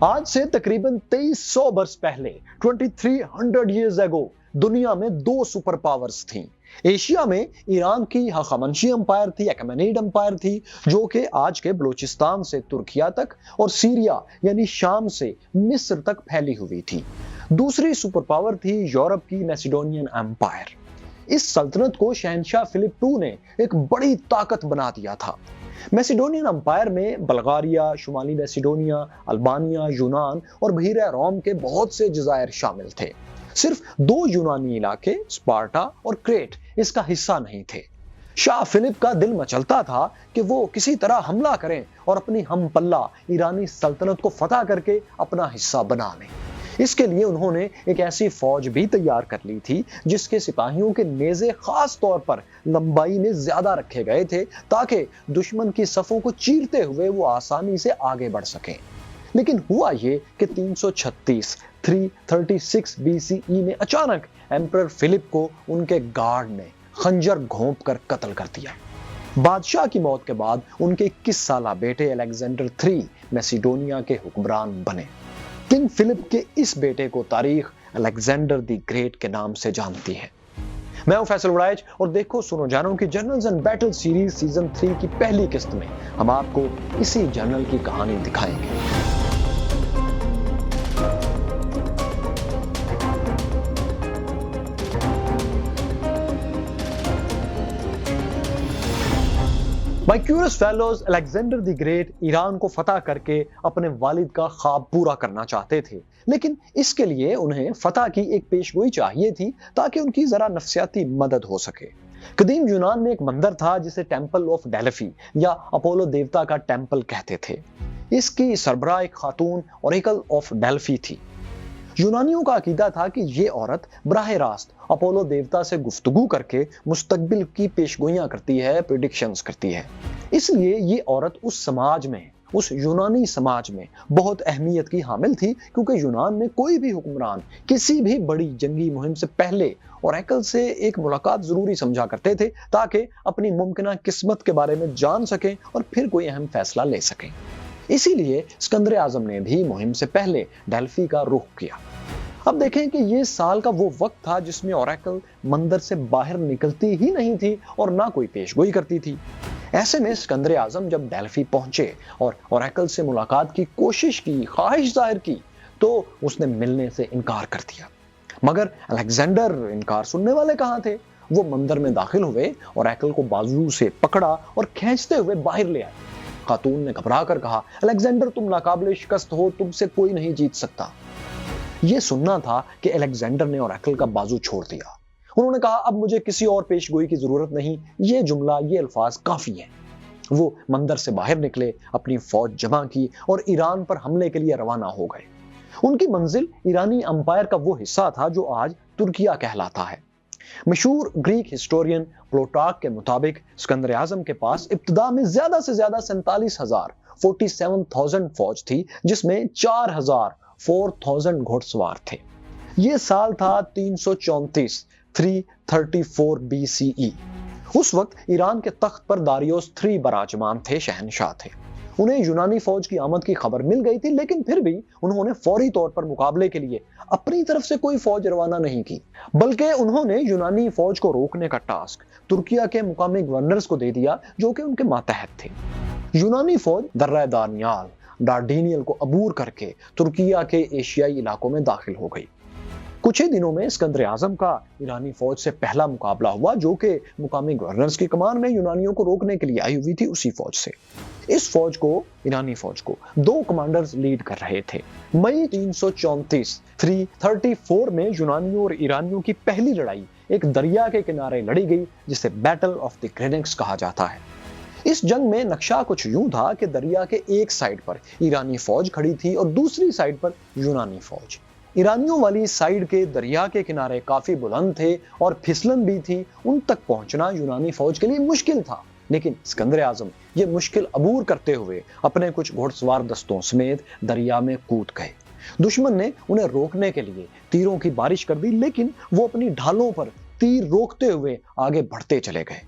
आज से तकरीबन 2300 वर्ष पहले 2300 years ago दुनिया में दो सुपर पावर्स थीं। एशिया में ईरान की हखमनशी अंपायर थी, अकमेनिड अंपायर थी, जो कि आज के बलूचिस्तान से तुर्किया तक और सीरिया यानी शाम से मिस्र तक फैली हुई थी। दूसरी सुपर पावर थी यूरोप की मैसिडोनियन अंपायर। इस सल्तनत को शहंशाह फिलिप II ने एक बड़ी ताकत बना दिया था। मैसिडोनियन अंपायर में बल्गारिया, शुमाली मैसिडोनिया, अल्बानिया, यूनान और बहीरा रोम के बहुत से जज़ायर शामिल थे। सिर्फ दो यूनानी इलाके स्पार्टा और क्रेट इसका हिस्सा नहीं थे। शाह फिलिप का दिल मचलता था कि वो किसी तरह हमला करें और अपनी हम पल्ला ईरानी सल्तनत को फतह करके अपना हिस्सा बना लें। इसके लिए उन्होंने एक ऐसी फौज भी तैयार कर ली थी जिसके सिपाहियों के नेज़े खास तौर पर लंबाई में ज्यादा रखे गए थे ताकि दुश्मन की सफों को चीरते हुए वो आसानी से आगे बढ़ सकें। लेकिन हुआ ये कि 336 BCE में अचानक एम्परर फिलिप को उनके गार्ड ने खंजर घोंप कर कत्ल कर दिया। बादशाह की मौत के बाद उनके 21 साला बेटे अलेक्जेंडर III मैसिडोनिया के हुक्मरान बने। किंग फिलिप के इस बेटे को तारीख अलेक्जेंडर द ग्रेट के नाम से जानती है। मैं हूं फैसल वड़ाइच और देखो सुनो जानो की generals and battle series season 3 की पहली किस्त में हम आपको इसी जनरल की कहानी दिखाएंगे। My curious fellows, Alexander the great Iran को फतह करके अपने वालिद का ख्वाब पूरा करना चाहते थे, लेकिन इसके लिए उन्हें फतह की एक पेशगोई चाहिए थी ताकि उनकी जरा नफ्सियाती मदद हो सके। कदीम यूनान में एक मंदिर था जिसे टेंपल ऑफ डेल्फी या अपोलो देवता का टेंपल कहते थे। इसकी सरबराह एक खातून ओरेकल ऑफ डेल्फी थी। यूनानियों का अकीदा था कि ये औरत बराह रास्त अपोलो देवता से गुफ्तगू करके मुस्तकबिल की पेशगोइयां करती है, प्रेडिक्शंस करती है। इसलिए ये औरत उस समाज में, उस यूनानी समाज में बहुत अहमियत की हामिल थी, क्योंकि यूनान में कोई भी हुक्मरान किसी भी बड़ी जंगी मुहिम से पहले ओरेकल से एक मुलाकात जरूरी समझा करते थे ताकि अपनी मुमकिन किस्मत के बारे में जान सकें और फिर कोई अहम फैसला ले सकें। इसीलिए सिकंदर आजम ने भी मुहिम से पहले डेल्फी का रुख किया। अब देखें कि ये साल का वो वक्त था जिसमें ओरेकल मंदिर से बाहर निकलती ही नहीं थी और ना कोई पेशगोई करती थी। ऐसे में सिकंदर आजम जब डेल्फी पहुंचे और ओरेकल से मुलाकात की कोशिश की, ख्वाहिश जाहिर की, तो उसने मिलने से इनकार कर दिया। मगर अलेक्जेंडर इनकार सुनने वाले कहां थे। वो मंदिर में दाखिल हुए, ओरेकल को बाजू से पकड़ा और खींचते हुए बाहर ले आए। खातून ने घबरा कर कहा, अलेक्जेंडर तुम नाकाबिले शिकस्त हो, तुमसे कोई नहीं जीत सकता। यह सुनना था कि अलेक्जेंडर ने ओरेकल का बाजू छोड़ दिया। उन्होंने कहा, अब मुझे किसी और पेशगोई की जरूरत नहीं, ये जुमला, ये अल्फाज काफी हैं। वो मंदिर से बाहर निकले, अपनी फौज जमा की और ईरान पर हमले के लिए रवाना हो गए। उनकी मंजिल ईरानी अंपायर का वो हिस्सा था जो आज तुर्किया कहलाता है। मशहूर ग्रीक हिस्टोरियन प्लूटार्क के मुताबिक सिकंदर आजम के पास इब्तिदा में ज्यादा से ज्यादा 47,000 फौज थी, जिसमें 4,000 घुड़सवार थे। ये साल था 334 BCE। उस वक्त ईरान के तख्त पर दारियोस III बराजमान थे, शहनशाह थे। उन्हें यूनानी फौज की आमद की खबर मिल गई थी, लेकिन फिर भी उन्होंने फौरी तौर पर मुकाबले के लिए अपनी तरफ से कोई फौज रवाना नहीं की, बल्कि उन्होंने यूनानी फौज को रोकने का टास्क तुर्किया के मुकामी गवर्नर्स को दे दिया, जो कि उनके मातहत थे। यूनानी फौज दर्रा दानियाल, डार्डेनियल को अबूर करके तुर्किया के एशियाई इलाकों में दाखिल हो गई। कुछ ही दिनों में सिकंदर आजम का ईरानी फौज से पहला मुकाबला हुआ, जो कि मुकामी गवर्नर्स की कमान में यूनानियों को रोकने के लिए आई हुई थी, उसी फौज से। इस फौज को, ईरानी फौज को, दो कमांडर्स लीड कर रहे थे। मई 334 में यूनानियों और ईरानियों की पहली लड़ाई एक दरिया के किनारे लड़ी गई, जिसे बैटल ऑफ द ग्रेनेक्स कहा जाता है। इस जंग में नक्शा कुछ यूं था कि दरिया के एक साइड पर ईरानी फौज खड़ी थी और दूसरी साइड पर यूनानी फौज। ईरानियों वाली साइड के दरिया के किनारे काफी बुलंद थे और फिसलन भी थी। उन तक पहुंचना यूनानी फौज के लिए मुश्किल था, लेकिन सिकंदर आजम ये मुश्किल अबूर करते हुए अपने कुछ घुड़सवार दस्तों समेत दरिया में कूद गए। दुश्मन ने उन्हें रोकने के लिए तीरों की बारिश कर दी, लेकिन वो अपनी ढालों पर तीर रोकते हुए आगे बढ़ते चले गए।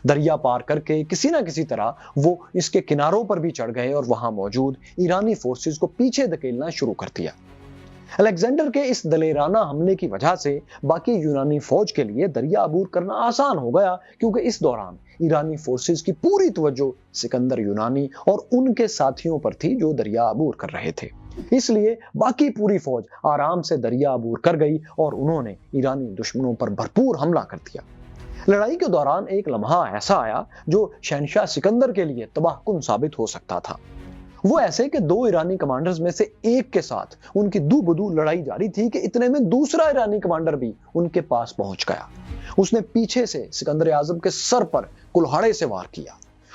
دریا پار کر کے کسی نہ کسی طرح وہ اس کے کناروں پر بھی چڑھ گئے اور وہاں موجود ایرانی فورسز کو پیچھے دھکیلنا شروع کر دیا۔ الیگزینڈر کے اس دلیرانہ حملے کی وجہ سے باقی یونانی فوج کے لیے دریا عبور کرنا آسان ہو گیا، کیونکہ اس دوران ایرانی فورسز کی پوری توجہ سکندر یونانی اور ان کے ساتھیوں پر تھی جو دریا عبور کر رہے تھے۔ اس لیے باقی پوری فوج آرام سے دریا عبور کر گئی اور انہوں نے ایرانی دشمنوں پر بھرپور حملہ کر دیا۔ لڑائی کے دوران ایک لمحہ ایسا آیا جو شہنشاہ سکندر کے لیے تباہ کن ثابت ہو سکتا تھا۔ وہ ایسے کہ دو ایرانی کمانڈرز میں سے ایک کے ساتھ ان کی دو بدو لڑائی جاری تھی کہ اتنے میں دوسرا ایرانی کمانڈر بھی ان کے پاس پہنچ گیا۔ اس نے پیچھے سے سکندر اعظم کے سر پر کلہاڑے سے وار کیا۔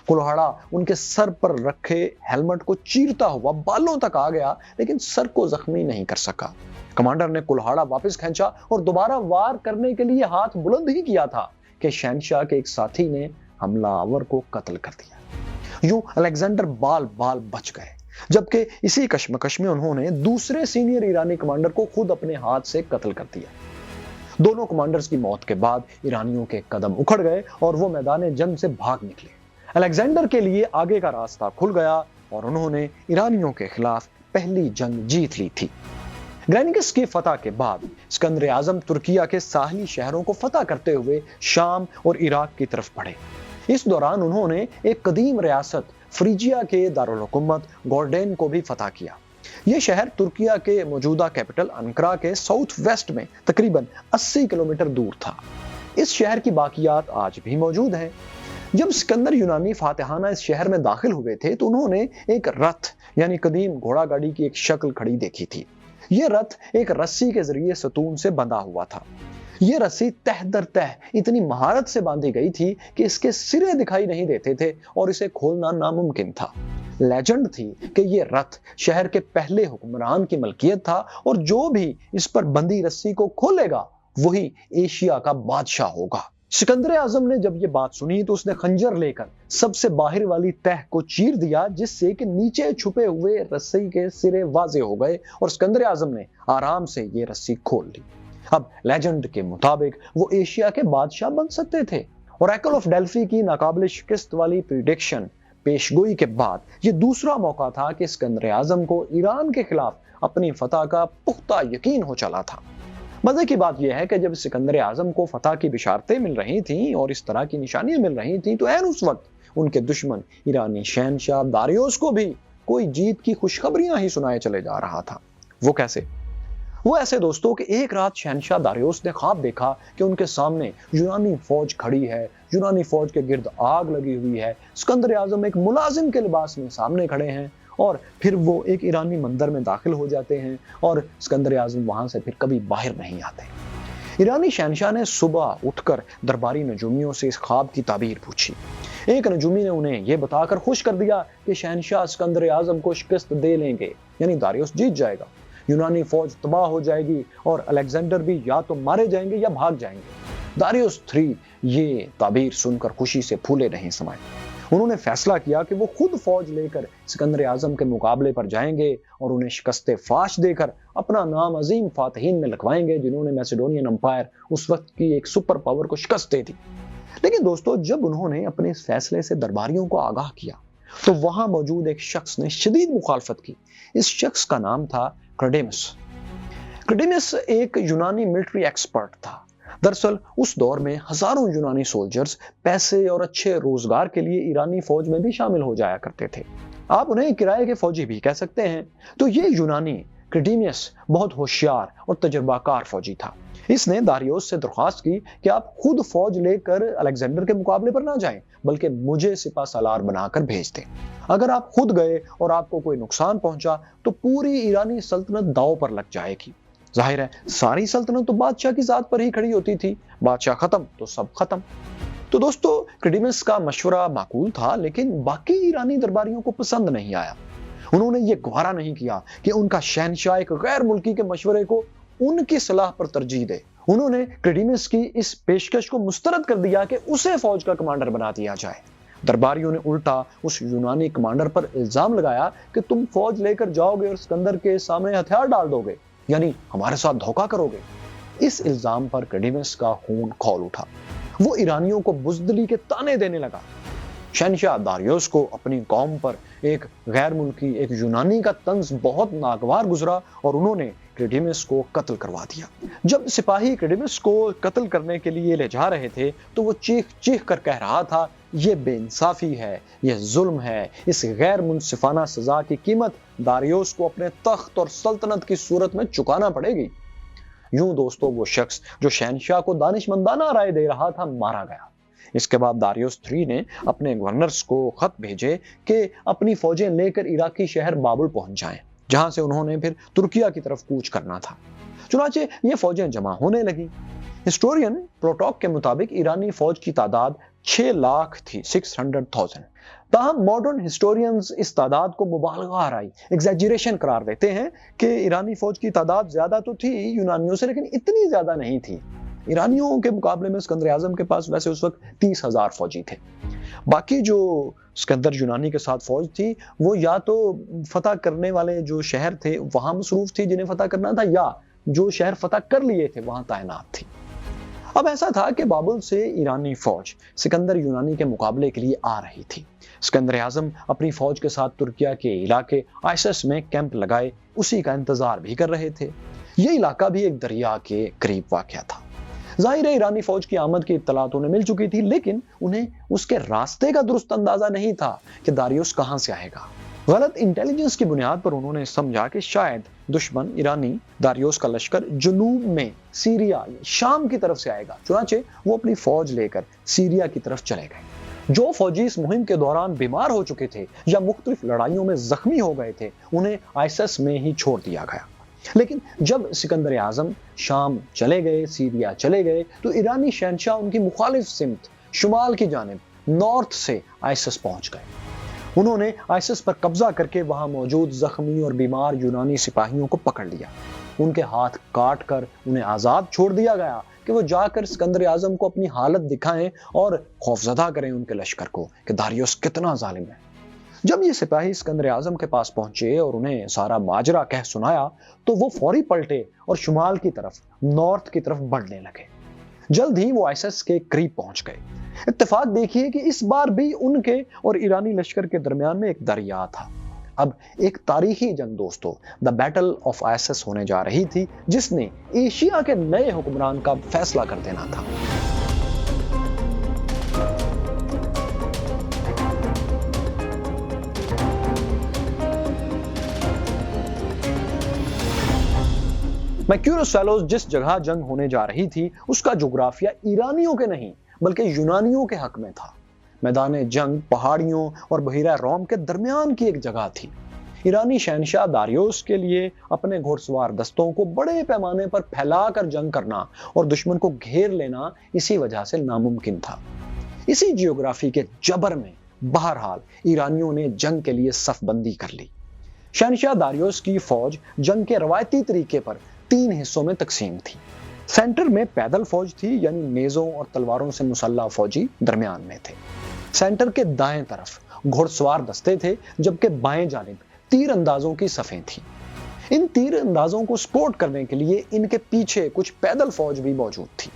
کلہاڑا ان کے سر پر رکھے ہیلمٹ کو چیرتا ہوا بالوں تک آ گیا، لیکن سر کو زخمی نہیں کر سکا۔ کمانڈر نے کلہاڑا واپس کھینچا اور دوبارہ وار کرنے کے لیے ہاتھ بلند ہی کیا تھا کہ شہنشاہ کے ایک ساتھی نے حملہ آور کو قتل کر دیا۔ یوں الیگزینڈر بال بال بچ گئے، جبکہ اسی کشمکش میں انہوں نے دوسرے سینئر ایرانی کمانڈر کو خود اپنے ہاتھ سے قتل کر دیا۔ دونوں کمانڈرز کی موت کے بعد ایرانیوں کے قدم اکھڑ گئے اور وہ میدان جنگ سے بھاگ نکلے۔ الیگزینڈر کے لیے آگے کا راستہ کھل گیا اور انہوں نے ایرانیوں کے خلاف پہلی جنگ جیت لی تھی۔ گرینیکس کی فتح کے بعد سکندر اعظم ترکیہ کے ساحلی شہروں کو فتح کرتے ہوئے شام اور عراق کی طرف بڑھے۔ اس دوران انہوں نے ایک قدیم ریاست فریجیا کے دارالحکومت گورڈین کو بھی فتح کیا۔ یہ شہر ترکیہ کے موجودہ کیپٹل انقرہ کے ساؤتھ ویسٹ میں تقریباً 80 کلومیٹر دور تھا۔ اس شہر کی باقیات آج بھی موجود ہیں۔ جب سکندر یونانی فاتحانہ اس شہر میں داخل ہوئے تھے تو انہوں نے ایک رتھ یعنی قدیم گھوڑا گاڑی کی ایک شکل کھڑی دیکھی تھی۔ یہ رتھ ایک رسی کے ذریعے ستون سے بندھا ہوا تھا۔ یہ رسی تہ در تہ اتنی مہارت سے باندھی گئی تھی کہ اس کے سرے دکھائی نہیں دیتے تھے اور اسے کھولنا ناممکن تھا۔ لیجنڈ تھی کہ یہ رتھ شہر کے پہلے حکمران کی ملکیت تھا اور جو بھی اس پر بندھی رسی کو کھولے گا وہی ایشیا کا بادشاہ ہوگا۔ سکندر اعظم نے جب یہ بات سنی تو اس نے خنجر لے کر سب سے باہر والی تہ کو چیر دیا، جس سے کہ نیچے چھپے ہوئے رسی کے سرے واضح ہو گئے اور سکندر اعظم نے آرام سے یہ رسی کھول لی۔ اب لیجنڈ کے مطابق وہ ایشیا کے بادشاہ بن سکتے تھے۔ اوریکل آف ڈیلفی کی ناقابل شکست والی پریڈکشن پیشگوئی کے بعد یہ دوسرا موقع تھا کہ سکندر اعظم کو ایران کے خلاف اپنی فتح کا پختہ یقین ہو چلا تھا۔ مزے کی بات یہ ہے کہ جب سکندر اعظم کو فتح کی بشارتیں مل رہی تھیں اور اس طرح کی نشانیاں مل رہی تھیں تو عین اس وقت ان کے دشمن ایرانی شہنشاہ داریوس کو بھی کوئی جیت کی خوشخبریاں ہی سنائے چلے جا رہا تھا۔ وہ کیسے؟ وہ ایسے دوستوں کہ ایک رات شہنشاہ داریوس نے خواب دیکھا کہ ان کے سامنے یونانی فوج کھڑی ہے، یونانی فوج کے گرد آگ لگی ہوئی ہے، سکندر اعظم ایک ملازم کے لباس میں سامنے کھڑے ہیں اور پھر وہ ایک ایرانی مندر میں داخل ہو جاتے ہیں اور سکندر اعظم وہاں سے پھر کبھی باہر نہیں آتے۔ ایرانی شہنشاہ نے صبح اٹھ کر درباری نجومیوں سے اس خواب کی تعبیر پوچھی۔ ایک نجومی نے انہیں یہ بتا کر خوش کر دیا کہ شہنشاہ سکندر اعظم کو شکست دے لیں گے، یعنی داریوس جیت جائے گا، یونانی فوج تباہ ہو جائے گی اور الیگزینڈر بھی یا تو مارے جائیں گے یا بھاگ جائیں گے۔ داریوس 3 یہ تعبیر سن کر خوشی سے پھولے نہیں سمائے۔ انہوں نے فیصلہ کیا کہ وہ خود فوج لے کر سکندر اعظم کے مقابلے پر جائیں گے اور انہیں شکست فاش دے کر اپنا نام عظیم فاتحین میں لکھوائیں گے جنہوں نے میسیڈونین امپائر اس وقت کی ایک سپر پاور کو شکست دے دی۔ لیکن دوستو، جب انہوں نے اپنے اس فیصلے سے درباریوں کو آگاہ کیا تو وہاں موجود ایک شخص نے شدید مخالفت کی۔ اس شخص کا نام تھا کریڈیمس۔ کریڈیمس ایک یونانی ملٹری ایکسپرٹ تھا۔ دراصل اس دور میں ہزاروں یونانی سولجرز پیسے اور اچھے روزگار کے لیے ایرانی فوج میں بھی شامل ہو جایا کرتے تھے۔ آپ انہیں کرائے کے فوجی بھی کہہ سکتے ہیں۔ تو یہ یونانی کریڈیمس بہت ہوشیار اور تجربہ کار فوجی تھا۔ اس نے داریوس سے درخواست کی کہ آپ خود فوج لے کر الیگزینڈر کے مقابلے پر نہ جائیں بلکہ مجھے سپہ سالار بنا کر بھیج دیں۔ اگر آپ خود گئے اور آپ کو کوئی نقصان پہنچا تو پوری ایرانی سلطنت داؤ پر لگ جائے گی۔ ظاہر ہے ساری سلطنت تو بادشاہ کی ذات پر ہی کھڑی ہوتی تھی، بادشاہ ختم تو سب ختم۔ تو دوستو، کریڈیمس کا مشورہ معقول تھا لیکن باقی ایرانی درباریوں کو پسند نہیں آیا۔ انہوں نے یہ گوارا نہیں کیا کہ ان کا شہنشاہ ایک غیر ملکی کے مشورے کو ان کی صلاح پر ترجیح دے۔ انہوں نے کریڈیمس کی اس پیشکش کو مسترد کر دیا کہ اسے فوج کا کمانڈر بنا دیا جائے۔ درباریوں نے الٹا اس یونانی کمانڈر پر الزام لگایا کہ تم فوج لے کر جاؤ گے اور سکندر کے سامنے ہتھیار ڈال دو گے، یعنی ہمارے ساتھ دھوکہ کرو گے۔ اس الزام پر کریڈیمس کا خون کھول اٹھا۔ वो ईरानियों को बुज़दिली के ताने देने लगा। शहनशाह दारियोस को अपनी कौम पर एक गैर मुल्की, एक यूनानी का तंज बहुत नागवार गुजरा और उन्होंने क्लिडिमस को कत्ल करवा दिया। जब सिपाही क्लिडिमस को कत्ल करने के लिए ले जा रहे थे तो वो चीख चीख कर कह रहा था, ये बेइंसाफी है, ये जुल्म है, इस गैर मुनसिफाना सजा की कीमत दारियोस को अपने तख्त और सल्तनत की सूरत में चुकाना पड़ेगी। यूं दोस्तों वो शख्स जो शहनशाह को दानिशमंदाना राय दे रहा था मारा गया। इसके बाद दारियोस III ने अपने गवर्नर्स को खत भेजे कि अपनी फौजें लेकर इराकी शहर बाबुल पहुंच जाएं, जहां से उन्होंने फिर तुर्किया की तरफ कूच करना था। चुनांचे ये फौजें जमा होने लगी। हिस्टोरियन प्लूटार्क के मुताबिक ईरानी फौज की तादाद 6 लाख थी, 600,000। ताहम मॉडर्न हिस्टोरियंस इस तादाद को मुबालगा आराई, एग्जैजरेशन करार देते हैं कि ईरानी फौज की तादाद ज्यादा तो थी यूनानियों से, लेकिन इतनी ज्यादा नहीं थी। ईरानियों के मुकाबले में सिकंदर आजम के पास वैसे उस वक्त 30,000 फौजी थे। बाकी जो सिकंदर यूनानी के साथ फौज थी वो या तो फतह करने वाले जो शहर थे वहां मसरूफ थी जिन्हें फतह करना था, या जो शहर फतह कर लिए थे वहां तैनात थी। अब ऐसा था कि बाबुल से ईरानी फौज सिकंदर यूनानी के मुकाबले के लिए आ रही थी। सिकंदर आजम अपनी फौज के साथ तुर्किया के इलाके आइसस में कैंप लगाए उसी का इंतजार भी कर रहे थे। यह इलाका भी एक दरिया के करीब वाक़या था। जाहिर है ईरानी फौज की आमद की इत्तला तो उन्हें मिल चुकी थी, लेकिन उन्हें उसके रास्ते का दुरुस्त अंदाजा नहीं था कि दारियोस कहां से आएगा। गलत इंटेलिजेंस की बुनियाद पर उन्होंने समझा कि शायद दुश्मन ईरानी दारियोस का लश्कर जुनूब में सीरिया, शाम की तरफ से आएगा। चुनांचे वो अपनी फौज लेकर सीरिया की तरफ चले गए। जो फौजी इस मुहिम के दौरान बीमार हो चुके थे या मुख्तलिफ लड़ाइयों में जख्मी हो गए थे, उन्हें आइसस में ही छोड़ दिया गया। लेकिन जब सिकंदर आजम शाम चले गए, सीरिया चले गए, तो ईरानी शहनशाह उनकी मुखालिफ सिमत शुमाल की जानिब नॉर्थ से आइसस पहुंच गए। उन्होंने आइसस पर कब्जा करके वहां मौजूद जख्मी और बीमार यूनानी सिपाहियों को पकड़ लिया। उनके हाथ काट कर उन्हें आजाद छोड़ दिया गया कि वो जाकर सिकंदर आजम को अपनी हालत दिखाएं और खौफजदा करें उनके लश्कर को कि दारियोस कितना जालिम है। जब ये सिपाही सिकंदर आजम के पास पहुंचे और उन्हें सारा माजरा कह सुनाया तो वो फौरी पलटे और शुमाल की तरफ, नॉर्थ की तरफ बढ़ने लगे। जल्द ही वो आइसस के करीब पहुंच गए। इत्तेफाक देखिए कि इस बार भी उनके और ईरानी लश्कर के दरमियान में एक दरिया था। अब एक तारीखी जंग दोस्तों, द बैटल ऑफ आइसस होने जा रही थी, जिसने एशिया के नए हुक्मरान का फैसला कर देना था। मैक्यूरस फैलोज जिस जगह जंग होने जा रही थी उसका जोग्राफिया ईरानियों के नहीं बल्कि यूनानियों के हक में था। मैदान जंग पहाड़ियों और बहिरा रोम के दरमियान की एक जगह थी। ईरानी शहनशाह दारियोस के लिए अपने घुड़सवार दस्तों को बड़े पैमाने पर फैलाकर जंग करना और दुश्मन को घेर लेना इसी वजह से नामुमकिन था। इसी जियोग्राफी के जबर में बहरहाल ईरानियों ने जंग के लिए सफबंदी कर ली। शहनशाह दारियोस की फौज जंग के रवायती तरीके पर 3 हिस्सों में तकसीम थी। सेंटर में पैदल फौज थी, यानी नेज़ों और तलवारों से मुसल्लह फौजी दरमियान में थे। सेंटर के दाएं तरफ घुड़सवार दस्ते थे, जबकि बाएं जानिब तीर अंदाजों की सफ़ें थी। इन तीर अंदाजों को सपोर्ट करने के लिए इनके पीछे कुछ पैदल फौज भी मौजूद थी।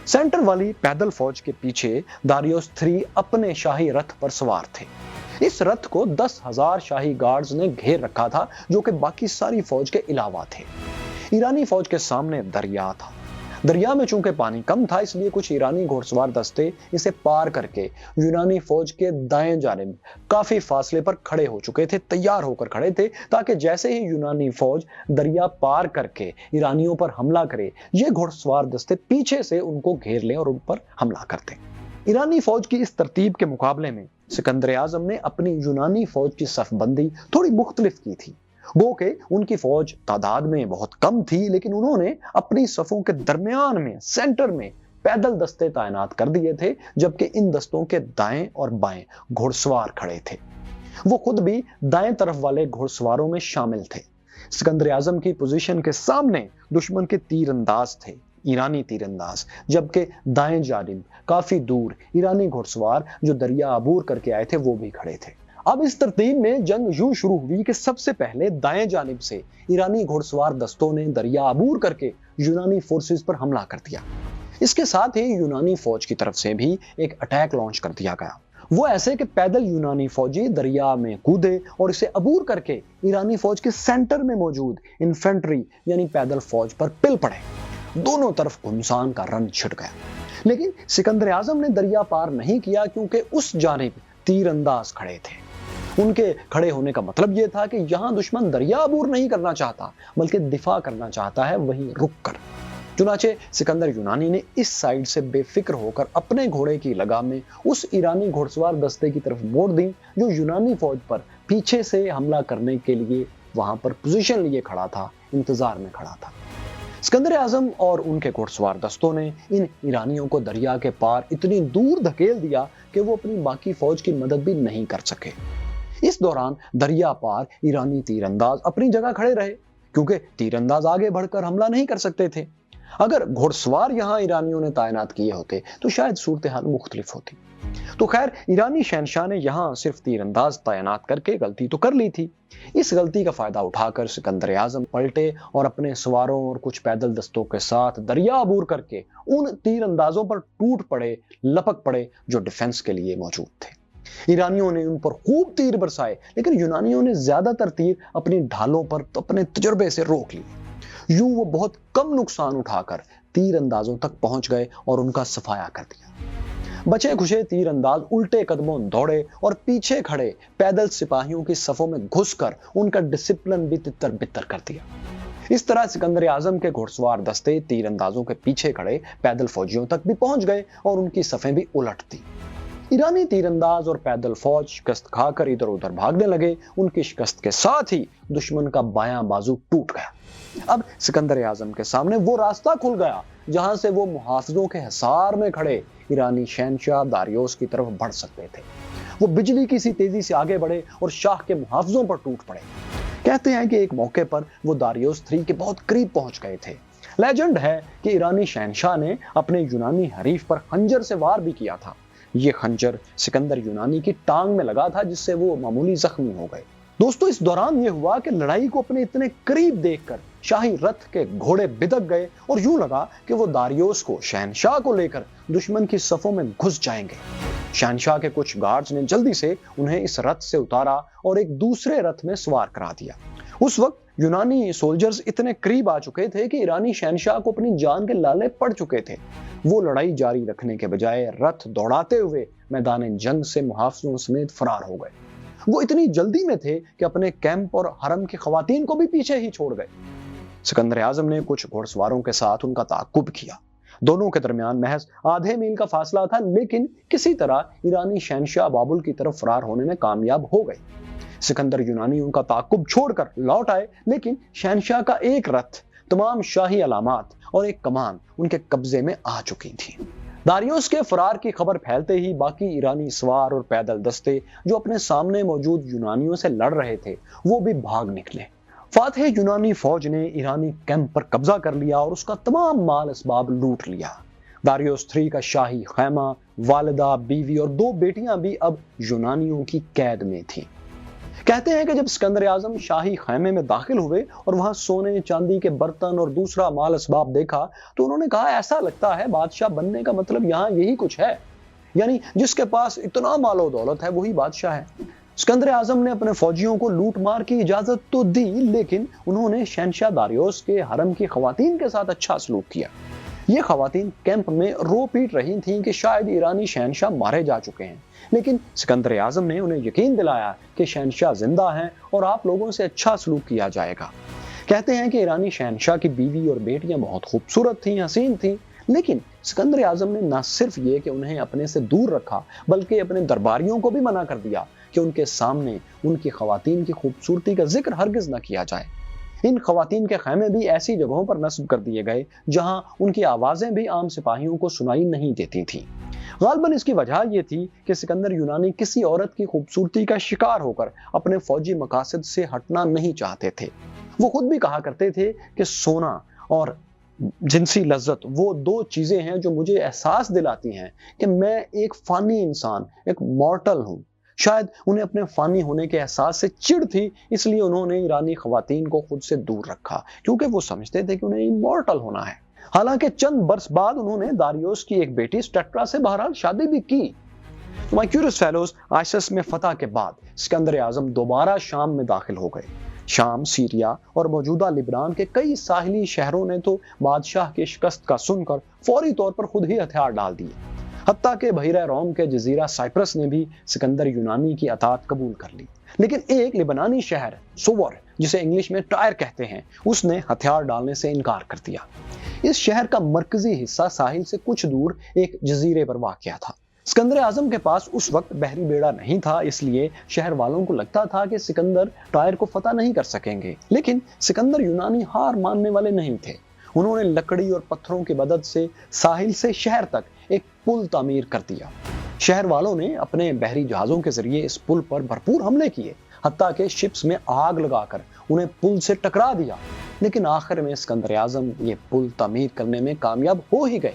सेंटर वाली पैदल फौज के पीछे दारियोस III अपने शाही रथ पर सवार थे। इस रथ को 10,000 शाही गार्ड्स ने घेर रखा था, जो कि बाकी सारी फौज के अलावा थे। ईरानी फौज के सामने दरिया था। दरिया में चूंकि पानी कम था, इसलिए कुछ ईरानी घुड़सवार दस्ते इसे पार करके यूनानी फौज के दाएं जानिब काफी फासले पर खड़े हो चुके थे, तैयार होकर खड़े थे, ताकि जैसे ही यूनानी फौज दरिया पार करके ईरानियों पर हमला करे, ये घुड़सवार दस्ते पीछे से उनको घेर लें और उन पर हमला कर दें। ईरानी फौज की इस तरतीब के मुकाबले में सिकंदर आजम ने अपनी यूनानी फौज की सफबंदी थोड़ी मुख्तलिफ की थी। गो के उनकी फौज तादाद में बहुत कम थी, लेकिन उन्होंने अपनी सफों के दरमियान में सेंटर में पैदल दस्ते तैनात कर दिए थे, जबकि इन दस्तों के दाएं और बाएं घुड़सवार खड़े थे। वो खुद भी दाएं तरफ वाले घुड़सवारों में शामिल थे। सिकंदर आजम की पोजीशन के सामने दुश्मन के तीरंदाज थे, ईरानी तीरंदाज, जबकि दाएं जानिब काफी दूर ईरानी घुड़सवार जो दरिया अबूर करके आए थे वो भी खड़े थे। अब इस तरतीब में जंग यूं शुरू हुई कि सबसे पहले दाएं जानिब से ईरानी घुड़सवार दस्तों ने दरिया अबूर करके यूनानी फोर्सेस पर हमला कर दिया। اس کے ساتھ ہی یونانی فوج کی طرف سے بھی ایک اٹیک لانچ کر دیا گیا، وہ ایسے کہ پیدل یونانی فوجی دریا میں کودے اور اسے عبور کر کے ایرانی فوج کے سینٹر میں موجود انفینٹری یعنی پیدل فوج پر پل پڑے۔ دونوں طرف گھمسان کا رن چھڑ گیا، لیکن سکندر اعظم نے دریا پار نہیں کیا کیونکہ اس جانب تیر انداز کھڑے تھے۔ ان کے کھڑے ہونے کا مطلب یہ تھا کہ یہاں دشمن دریا عبور نہیں کرنا چاہتا بلکہ دفاع کرنا چاہتا ہے، وہیں رک کر۔ چنانچہ سکندر یونانی نے اس سائیڈ سے بے فکر ہو کر اپنے گھوڑے کی لگامیں اس ایرانی گھوڑ سوار دستے کی طرف موڑ دیں جو یونانی فوج پر پیچھے سے حملہ کرنے کے لیے وہاں پر پوزیشن لیے کھڑا تھا، انتظار میں کھڑا تھا۔ سکندر اعظم اور ان کے گھوڑ سوار دستوں نے ان ایرانیوں کو دریا کے پار اتنی دور دھکیل دیا کہ وہ اپنی باقی فوج کی مدد بھی نہیں کر سکے۔ اس دوران دریا پار ایرانی تیر انداز اپنی جگہ کھڑے رہے کیونکہ تیر انداز آگے بڑھ کر حملہ نہیں کر سکتے تھے۔ اگر گھوڑ سوار یہاں ایرانیوں نے تعینات کیے ہوتے تو شاید صورتحال مختلف ہوتی۔ تو خیر، ایرانی شہنشاہ نے یہاں صرف تیر انداز تعینات کر کے غلطی تو کر لی تھی۔ اس غلطی کا فائدہ اٹھا کر سکندر اعظم پلٹے اور اپنے سواروں اور کچھ پیدل دستوں کے ساتھ دریا عبور کر کے ان تیر اندازوں پر ٹوٹ پڑے، لپک پڑے جو ڈیفنس کے لیے موجود تھے۔ ایرانیوں نے ان پر خوب تیر برسائے، لیکن یونانیوں نے زیادہ تر تیر اپنی ڈھالوں پر اپنے تجربے سے روک لی۔ یوں وہ بہت کم نقصان اٹھا کر تیر اندازوں تک پہنچ گئے اور ان کا صفایا کر دیا۔ بچے کھچے تیر انداز الٹے قدموں دوڑے اور پیچھے کھڑے پیدل سپاہیوں کی صفوں میں گھس کر ان کا ڈسپلن بھی تتر بتر کر دیا۔ اس طرح سکندر اعظم کے گھوڑ سوار دستے تیر اندازوں کے پیچھے کھڑے پیدل فوجیوں تک بھی پہنچ گئے اور ان کی صفیں بھی الٹ دی۔ ایرانی تیر انداز اور پیدل فوج شکست کھا کر ادھر ادھر بھاگنے لگے۔ ان کی شکست کے ساتھ ہی دشمن کا بایاں بازو ٹوٹ گیا۔ اب سکندر اعظم کے سامنے وہ راستہ کھل گیا جہاں سے وہ محافظوں کے حصار میں کھڑے ایرانی شہنشاہ داریوس کی طرف بڑھ سکتے تھے۔ وہ بجلی کی سی تیزی سے آگے بڑھے اور شاہ کے محافظوں پر ٹوٹ پڑے۔ کہتے ہیں کہ ایک موقع پر وہ داریوس 3 کے بہت قریب پہنچ گئے تھے۔ لیجنڈ ہے کہ ایرانی شہنشاہ نے اپنے یونانی حریف پر خنجر سے وار بھی کیا تھا۔ یہ خنجر سکندر یونانی کی ٹانگ میں لگا تھا جس سے وہ معمولی زخمی ہو گئے۔ دوستو، اس دوران یہ ہوا کہ لڑائی کو اپنے اتنے قریب دیکھ کر شاہی رتھ کے گھوڑے بدک گئے اور یوں لگا کہ وہ داریوس کو، شہنشاہ کو لے کر دشمن کی صفوں میں گھس جائیں گے۔ شہنشاہ کے کچھ گارڈز نے جلدی سے انہیں اس رتھ سے اتارا اور ایک دوسرے رتھ میں سوار کرا دیا۔ اس وقت یونانی سولجرز اتنے قریب آ چکے تھے کہ ایرانی شہنشاہ کو اپنی جان کے لالے پڑ چکے تھے۔ وہ لڑائی جاری رکھنے کے بجائے رتھ دوڑاتے ہوئے میدان جنگ سے محافظوں سمیت فرار ہو گئے۔ وہ اتنی جلدی میں تھے کہ اپنے کیمپ اور حرم کی خواتین کو بھی پیچھے ہی چھوڑ گئے۔ سکندر اعظم نے کچھ گھوڑ سواروں کے ساتھ ان کا تعاقب کیا۔ دونوں کے درمیان محض آدھے میل کا فاصلہ تھا، لیکن کسی طرح ایرانی شہنشاہ بابل کی طرف فرار ہونے میں کامیاب ہو گئے۔ سکندر یونانی ان کا تعاقب چھوڑ کر لوٹ آئے، لیکن شہنشاہ کا ایک رتھ، تمام شاہی علامات اور ایک کمان ان کے قبضے میں آ چکی تھی۔ داریوس کے فرار کی خبر پھیلتے ہی باقی ایرانی سوار اور پیدل دستے جو اپنے سامنے موجود یونانیوں سے لڑ رہے تھے وہ بھی بھاگ نکلے۔ فاتح یونانی فوج نے ایرانی کیمپ پر قبضہ کر لیا اور اس کا تمام مال اسباب لوٹ لیا۔ داریوس 3 کا شاہی خیمہ، والدہ، بیوی اور 2 بیٹیاں بھی اب یونانیوں کی قید میں تھیں۔ کہتے ہیں کہ جب سکندر اعظم شاہی خیمے میں داخل ہوئے اور وہاں سونے چاندی کے برتن اور دوسرا مال اسباب دیکھا تو انہوں نے کہا، ایسا لگتا ہے بادشاہ بننے کا مطلب یہاں یہی کچھ ہے، یعنی جس کے پاس اتنا مال و دولت ہے وہی بادشاہ ہے۔ سکندر اعظم نے اپنے فوجیوں کو لوٹ مار کی اجازت تو دی، لیکن انہوں نے شہنشاہ داریوس کے حرم کی خواتین کے ساتھ اچھا سلوک کیا۔ یہ خواتین کیمپ میں رو پیٹ رہی تھیں کہ شاید ایرانی شہنشاہ مارے جا چکے ہیں، لیکن سکندر اعظم نے انہیں یقین دلایا کہ شہنشاہ زندہ ہیں اور آپ لوگوں سے اچھا سلوک کیا جائے گا۔ کہتے ہیں کہ ایرانی شہنشاہ کی بیوی اور بیٹیاں بہت خوبصورت تھیں، حسین تھیں، لیکن سکندر اعظم نے نہ صرف یہ کہ انہیں اپنے سے دور رکھا بلکہ اپنے درباریوں کو بھی منع کر دیا کہ ان کے سامنے ان کی خواتین کی خوبصورتی کا ذکر ہرگز نہ کیا جائے۔ ان خواتین کے خیمے بھی ایسی جگہوں پر نصب کر دیے گئے جہاں ان کی آوازیں بھی عام سپاہیوں کو سنائی نہیں دیتی تھیں۔ غالباً اس کی وجہ یہ تھی کہ سکندر یونانی کسی عورت کی خوبصورتی کا شکار ہو کر اپنے فوجی مقاصد سے ہٹنا نہیں چاہتے تھے۔ وہ خود بھی کہا کرتے تھے کہ سونا اور جنسی لذت وہ 2 چیزیں ہیں جو مجھے احساس دلاتی ہیں کہ میں ایک فانی انسان، ایک مورٹل ہوں۔ شاید انہیں اپنے فانی ہونے کے احساس سے چڑ تھی، اس لیے انہوں نے ایرانی خواتین کو خود سے دور رکھا، کیونکہ وہ سمجھتے تھے کہ انہیں امورٹل ہونا ہے۔ हालांकि चंद बरस बाद उन्होंने दारियोस की एक बेटी स्टेट्रा से बहरहाल शादी भी की। माय क्यूरियस फेलोज, आइसिस में फतह के बाद सिकंदर आजम दोबारा शाम में दाखिल हो गए। शाम, सीरिया और मौजूदा लिबनान के कई साहिली शहरों ने तो बादशाह की शिकस्त का सुनकर फौरी तौर पर खुद ही हथियार डाल दिए। हत्ता के बहिरा रोम के जजीरा साइप्रस ने भी सिकंदर यूनानी की अतात कबूल कर ली। लेकिन एक लिबनानी शहर सोवर, जिसे इंग्लिश में टायर कहते हैं, उसने हथियार डालने से इनकार कर दिया। इस शहर का मरकजी हिस्सा साहिल से कुछ दूर एक जजीरे पर वाक़या था। सिकंदर आजम के पास उस वक्त बहरी बेड़ा नहीं था, इसलिए शहर वालों को लगता था कि सिकंदर टायर को फतह नहीं कर सकेंगे। लेकिन सिकंदर यूनानी हार मानने वाले नहीं थे। उन्होंने लकड़ी और पत्थरों की मदद से साहिल से शहर तक एक पुल तामीर कर दिया। शहर वालों ने अपने बहरी जहाजों के जरिए इस पुल पर भरपूर हमले किए, हत्ता के शिप्स में आग लगाकर उन्हें पुल से टकरा दिया। लेकिन आखिर में सिकंदर आजम ये पुल तामीर करने में कामयाब हो ही गए।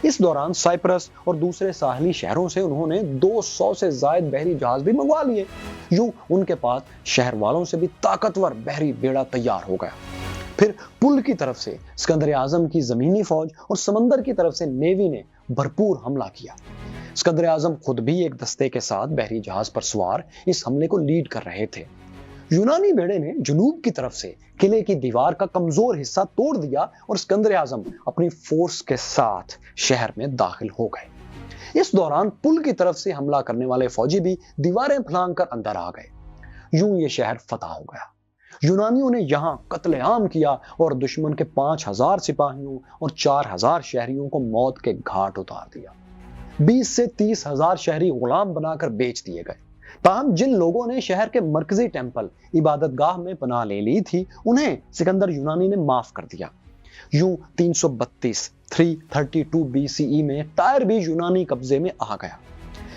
इस दौरान साइप्रस और दूसरे साहली शहरों से उन्होंने 200 से ज्यादा बहरी जहाज भी मंगवा लिए। यूं उनके पास शहर वालों से भी ताकतवर बहरी बेड़ा तैयार हो गया। फिर पुल की तरफ से सिकंदर आजम की जमीनी फौज और समंदर की तरफ से नेवी ने भरपूर हमला किया। सिकंदर आजम खुद भी एक दस्ते के साथ बहरी जहाज पर सवार इस हमले को लीड कर रहे थे। यूनानी बेड़े ने जुनूब की तरफ से किले की दीवार का कमजोर हिस्सा तोड़ दिया और सिकंदर आजम अपनी फोर्स के साथ शहर में दाखिल हो गए। इस दौरान पुल की तरफ से हमला करने वाले फौजी भी दीवारें फलांग कर अंदर आ गए। यूं ये शहर फतह हो गया। यूनानियों ने यहां कत्लेआम किया और दुश्मन के 5000 सिपाहियों और 4000 शहरियों को मौत के घाट उतार दिया। 20 से 30 हजार शहरी गुलाम बनाकर बेच दिए गए। ताहम जिन लोगों ने शहर के मरकजी टेंपल इबादतगाह में पनाह ले ली थी, उन्हें सिकंदर यूनानी ने माफ कर दिया। यूं 332 BCE में टायर भी यूनानी कब्जे में आ गया।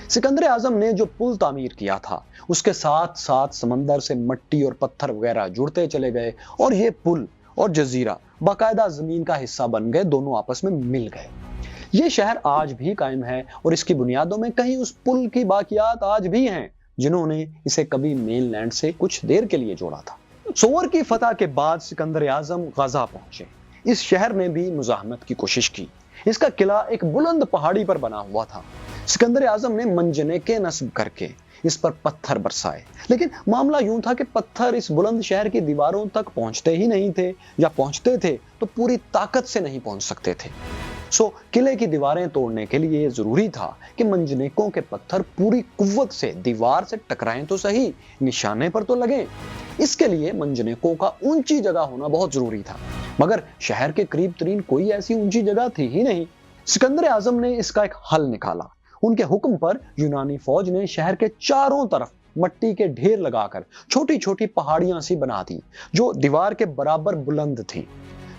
सिकंदर आजम ने जो पुल तामीर किया था, उसके साथ साथ समंदर से मिट्टी और पत्थर वगैरह जुड़ते चले गए और ये पुल और जजीरा बाकायदा जमीन का हिस्सा बन गए, दोनों आपस में मिल गए। ये शहर आज भी कायम है और इसकी बुनियादों में कहीं उस पुल की बाकियात आज भी हैं, जिन्होंने इसे कभी मेनलैंड से कुछ देर के लिए जोड़ा था। सोवर की फतह के बाद सिकंदर आजम गाजा पहुंचे। इस शहर ने भी मुजाहमत की कोशिश की। इसका किला एक बुलंद पहाड़ी पर बना हुआ था। सिकंदर आजम ने मंजनेके नस्ब करके इस पर पत्थर बरसाए, लेकिन मामला यूं था कि पत्थर इस बुलंद शहर की दीवारों तक पहुंचते ही नहीं थे, या पहुंचते थे तो पूरी ताकत से नहीं पहुंच सकते थे। किले की दीवारें तोड़ने के लिए यह जरूरी था कि मंजनेकों के पत्थर पूरी कुव्वत से दीवार से टकराएं तो सही, निशाने पर तो लगे। इसके लिए मंजनेकों का ऊंची जगह होना बहुत जरूरी था, मगर शहर के करीब तरीन कोई ऐसी ऊंची जगह थी ही नहीं। सिकंदर आजम ने इसका एक हल निकाला। उनके हुक्म पर यूनानी फौज ने शहर के चारों तरफ मट्टी के ढेर लगाकर छोटी छोटी पहाड़ियां सी बना दी, जो दीवार के बराबर बुलंद थी।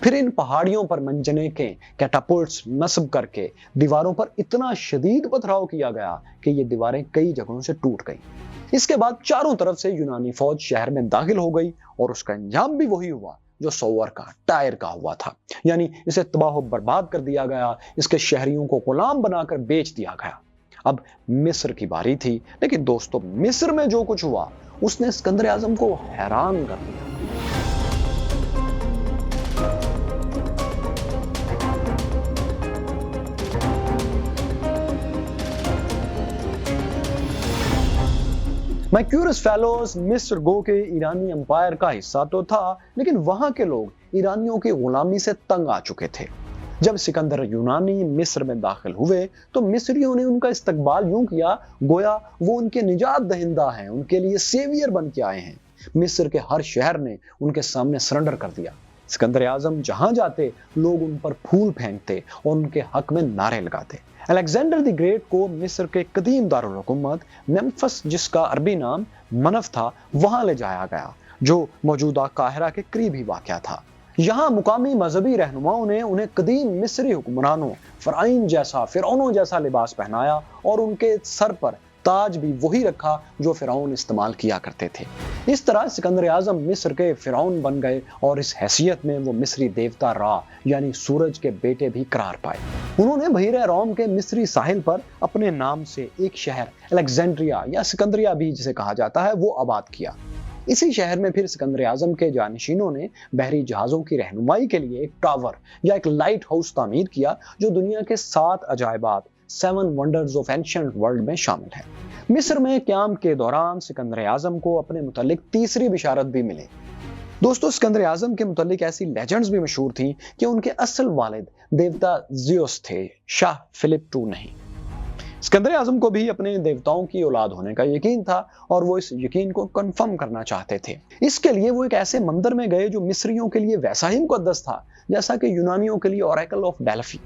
फिर इन पहाड़ियों पर मंजनेके कैटापुल्ट्स नस्ब करके दीवारों पर इतना शदीद पथराव किया गया कि ये दीवारें कई जगहों से टूट गई। इसके बाद चारों तरफ से यूनानी फौज शहर में दाखिल हो गई और उसका अंजाम भी वही हुआ जो सोवर का, टायर का हुआ था, यानी इसे तबाह बर्बाद कर दिया गया, इसके शहरियों को गुलाम बनाकर बेच दिया गया। अब मिस्र की बारी थी, लेकिन दोस्तों मिस्र में जो कुछ हुआ उसने सिकंदर आजम को हैरान कर दिया। माय क्यूरियस फेलोज, मिस्र गो के ईरानी एम्पायर का हिस्सा तो था, लेकिन वहां के लोग ईरानियों की गुलामी से तंग आ चुके थे। जब सिकंदर यूनानी मिस्र में दाखिल हुए तो मिस्रियों ने उनका इस्तकबाल यूं किया गोया वो उनके निजात दहिंदा हैं, उनके लिए सेवियर बन के आए हैं। मिस्र के हर शहर ने उनके सामने सरेंडर कर दिया। सिकंदर आजम जहां जाते लोग उन पर फूल फेंकते और उनके हक में नारे लगाते। अलेक्जेंडर द ग्रेट को मिस्र के कदीम दारुल हुकूमत मेम्फिस, जिसका अरबी नाम मनफ था, वहां ले जाया गया, जो मौजूदा काहिरा के करीब ही वाक़या था। यहाँ मुकामी मजहबी रहनुमाओं ने उन्हें कदीम मिस्री हुक्मरानों फिरौनों जैसा लिबास पहनाया और उनके सर पर ताज भी वही रखा जो फिरौन इस्तेमाल किया करते थे। इस तरह सिकंदर आजम मिस्र के फिरौन बन गए और इस हैसियत में वो मिस्री देवता रा यानी सूरज के बेटे भी करार पाए। उन्होंने बहीरे रोम के मिस्री साहिल पर अपने नाम से एक शहर अलेक्जेंड्रिया या सिकंदरिया भी जिसे कहा जाता है वो आबाद किया। इसी शहर में फिर सिकंदर आजम के जानशीनों ने बहरी जहाजों की रहनुमाई के लिए एक टावर या एक लाइट हाउस तामीर किया, जो दुनिया के 7 अजायबात 7 वंडर्स ऑफ एंशिएंट वर्ल्ड में शामिल है। मिस्र में क़याम के दौरान सिकंदर आजम को अपने मुतालिक तीसरी बिशारत भी मिली। दोस्तों, सिकंदर आजम के मुतालिक ऐसी लेजेंड्स भी मशहूर थी कि उनके असल वालिद देवता ज़ियोस थे, शाह फिलिप II नहीं। सिकंदर आजम को भी अपने देवताओं की औलाद होने का यकीन था और वो इस यकीन को कंफर्म करना चाहते थे। इसके लिए वो एक ऐसे मंदिर में गए जो मिस्रियों के लिए वैसा ही मुकद्दस था जैसा कि यूनानियों के लिए ओरेकल ऑफ डेल्फी।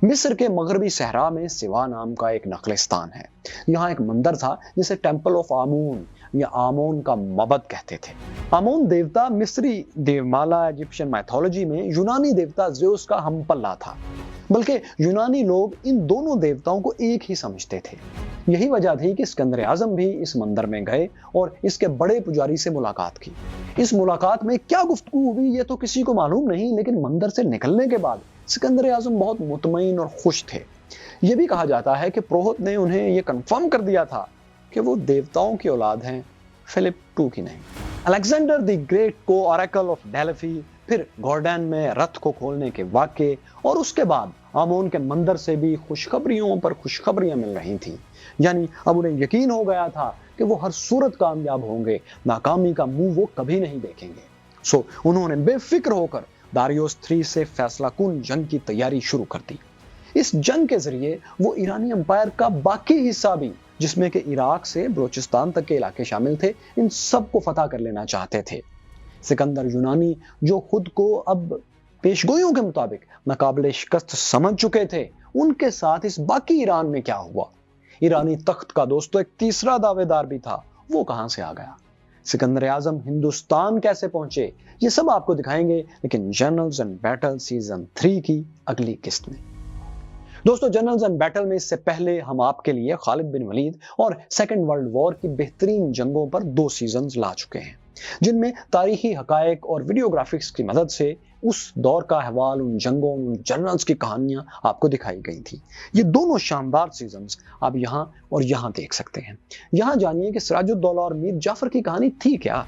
मिस्र के मगरबी सहरा में सिवा नाम का एक नखलिस्तान है। यहाँ एक मंदिर था जिसे टेंपल ऑफ आमून या आमोन का मबद कहते थे। आमोन देवता मिस्री देवमाला इजिप्शियन माइथोलॉजी में यूनानी देवता ज़्यूस का हमपल्ला था, बल्कि यूनानी लोग इन दोनों देवताओं को एक ही समझते थे। यही वजह थी कि सिकंदर आजम भी इस मंदिर में गए और इसके बड़े पुजारी से मुलाकात की। इस मुलाकात में क्या गुफ्तगू हुई ये तो किसी को मालूम नहीं, लेकिन मंदिर से निकलने के बाद सिकंदर आजम बहुत मुतमईन और खुश थे। यह भी कहा जाता है कि पुरोहित ने उन्हें यह कंफर्म कर दिया था कि वो देवताओं की औलाद हैं, फिलिप II की नहीं। अलेक्जेंडर द ग्रेट को ओरेकल ऑफ डेल्फी, फिर गॉर्डन में रथ को खोलने के वाक़े और उसके बाद आमोन के मंदिर से भी खुशखबरियों पर खुशखबरियां मिल रही थी। यानी अब उन्हें यकीन हो गया था कि वो हर सूरत कामयाब होंगे, नाकामी का मुंह वो कभी नहीं देखेंगे। सो उन्होंने बेफिक्र होकर दारियोस III से फैसलाकुन जंग की तैयारी शुरू कर दी। इस जंग के जरिए वो ईरानी एम्पायर का बाकी हिस्सा भी, जिसमें कि इराक से बलोचिस्तान तक के इलाके शामिल थे, इन सब को फतह कर लेना चाहते थे। सिकंदर यूनानी, जो खुद को अब पेशगोइयों के मुताबिक नाकाबिले शिकस्त समझ चुके थे, उनके साथ इस बाकी ईरान में क्या हुआ? ईरानी तख्त का दोस्तों एक तीसरा दावेदार भी था, वो कहां से आ गया? सिकंदर आजम हिंदुस्तान कैसे पहुंचे? ये सब आपको दिखाएंगे, लेकिन जनरल्स एंड बैटल सीजन 3 की अगली किस्त में। दोस्तों, जनरल्स एंड बैटल में इससे पहले हम आपके लिए खालिद बिन वलीद और सेकेंड वर्ल्ड वॉर की बेहतरीन जंगों पर 2 सीजन्स ला चुके हैं, जिनमें तारीखी हकायक और वीडियोग्राफिक्स की मदद से उस दौर का अहवाल, उन जंगों, उन जनरल्स की कहानियां आपको दिखाई गई थी। ये दोनों शानदार सीजन्स आप यहाँ और यहाँ देख सकते हैं। यहाँ जानिए कि सिराजुद्दौला और मीर जाफर की कहानी थी क्या।